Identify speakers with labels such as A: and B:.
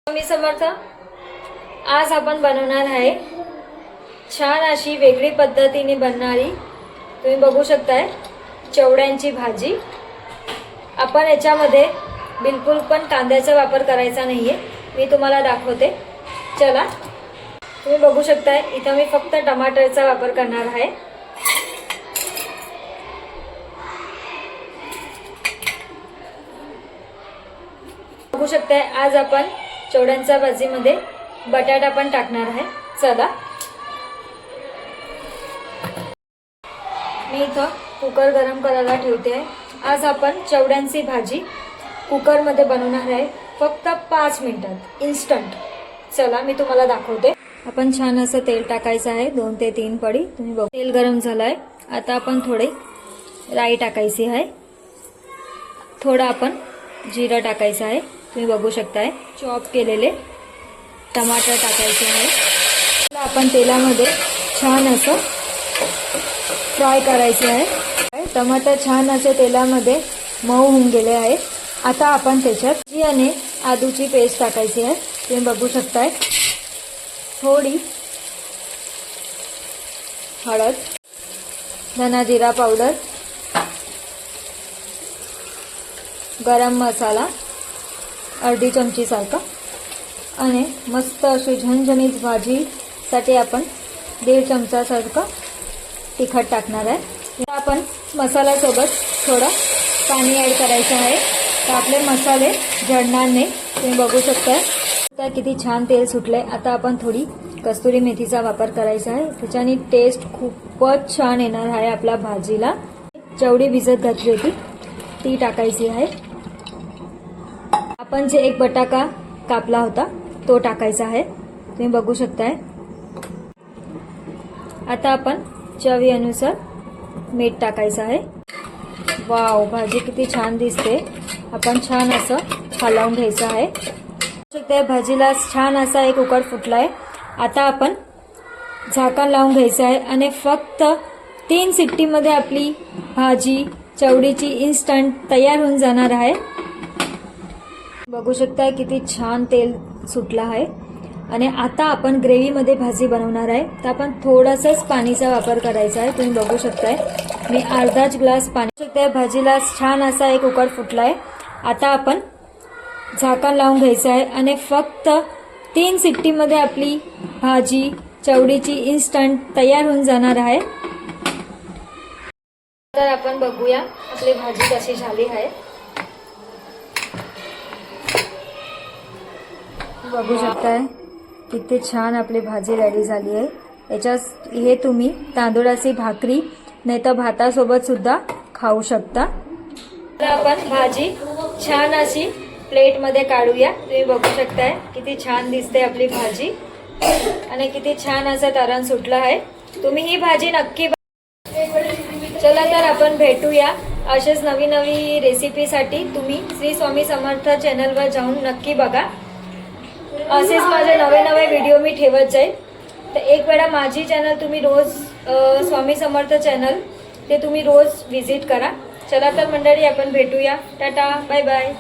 A: मी समर्थ। आज आपण बनवणार आहे छान अशी वेगळी पद्धतीने बनणारी, तुम्ही बघू शकताय, चवड्यांची भाजी। आपण याच्यामध्ये बिलकुल पण कांद्याचा वापर करायचा नाहीये, मी तुम्हाला दाखवते। चला, तुम्ही बघू शकताय इथं मी फक्त टमाटरचा वापर करणार आहे। बघू शकताय आज आपण चवड्यांच्या भाजीमध्ये बटाटा पण टाकणार आहे। चला, मी इथं कुकर गरम करायला ठेवते आहे। आज आपण चवड्यांची भाजी कुकरमध्ये बनवणार आहे, फक्त 5 मिनिटात, इन्स्टंट। चला, मी तुम्हाला दाखवते। आपण छान असं तेल टाकायचं आहे, 2 ते 3 पडी। तुम्ही बघू, तेल गरम झालंय। आता आपण थोडे राई टाकायची आहे, थोडं आपण जिरं टाकायचं आहे। तुम्ही बघू शकताय, चॉप केलेले टमाटर टाकायचे आहे। आपण तेलामध्ये छान असं फ्राय करायचे आहे। टमाटर छान असे तेलामध्ये मऊ होऊन गेले आहे। आता आपण त्याच्यात जी आणि आदूची पेस्ट टाकायची आहे। तुम्ही बघू शकताय, थोडी हळद, धना जिरा पावडर, गरम मसाला अर्धी चमची सारखा, आणि मस्त अशी झणझणीत भाजीसाठी आपण 1.5 चमचा सारखं तिखट टाकणार आहे। आपण मसाल्यासोबत थोडं पाणी ॲड करायचं आहे, तर आपले मसाले जळणार नाही। तुम्ही बघू शकता किती छान तेल सुटले। आता आपण थोडी कस्तुरी मेथीचा वापर करायचा आहे, त्याच्याने टेस्ट खूपच छान येणार आहे आपल्या भाजीला। चवडी भिजत घातली होती ती टाकायची आहे। आपण जे एक बटाटा कापला होता तो टाकायचा आहे, तुम्ही बघू शकताय। आता आपण चवीनुसार मीठ टाकायचं आहे। वाव, भाजी किती छान दिसते। आपण छान असं हलवून घ्यायचं आहे। त्या भाजीला छान असा एक उकड फुटलाय। आता आपण झाकण लावून घ्यायचं आहे आणि फक्त 3 शिट्टीमध्ये आपली भाजी चवडीची इन्स्टंट तयार होऊन जाणार आहे। बघू शकता किती छान तेल सुटला आहे। आणि आता आपण ग्रेव्हीमध्ये भाजी बनवणार आहे, तर आपण थोडासाच पाणीचा वापर करायचा आहे। तुम्ही बघू शकताय, मी अर्धाच ग्लास पाणी। त्या भाजीला छान असा एक उकड फुटलाय। आता आपण झाकण लावून घ्यायचं आहे आणि फक्त 3 शिट्टीमध्ये आपली भाजी चवडीची इन्स्टंट तयार होऊन जाणार आहे। तर आपण बघूया आपली भाजी कशी झाली आहे। बघू शकताय किती छान आपली भाजी रेडी झाली आहे। याच्यात हे तुम्ही तांदूळाची भाकरी नाही तर भातासोबत सुद्धा खाऊ शकता। तर आपण भाजी छान अशी प्लेटमध्ये काढूया। तुम्ही बघू शकताय किती छान दिसते आपली भाजी आणि किती छान असं तरण सुटलं आहे। तुम्ही ही भाजी नक्की। चला, तर आपण भेटूया असेच नवीन रेसिपीसाठी। तुम्ही श्री स्वामी समर्थ चॅनलवर जाऊन नक्की बघा। असेच माझे नवे व्हिडिओ मी ठेवत जाईल। तर एक वेळा माझी चॅनल तुम्ही रोज स्वामी समर्थ चॅनल ते तुम्ही रोज विजिट करा। चला तर मंडळी, आपण भेटूया। Tata, bye bye.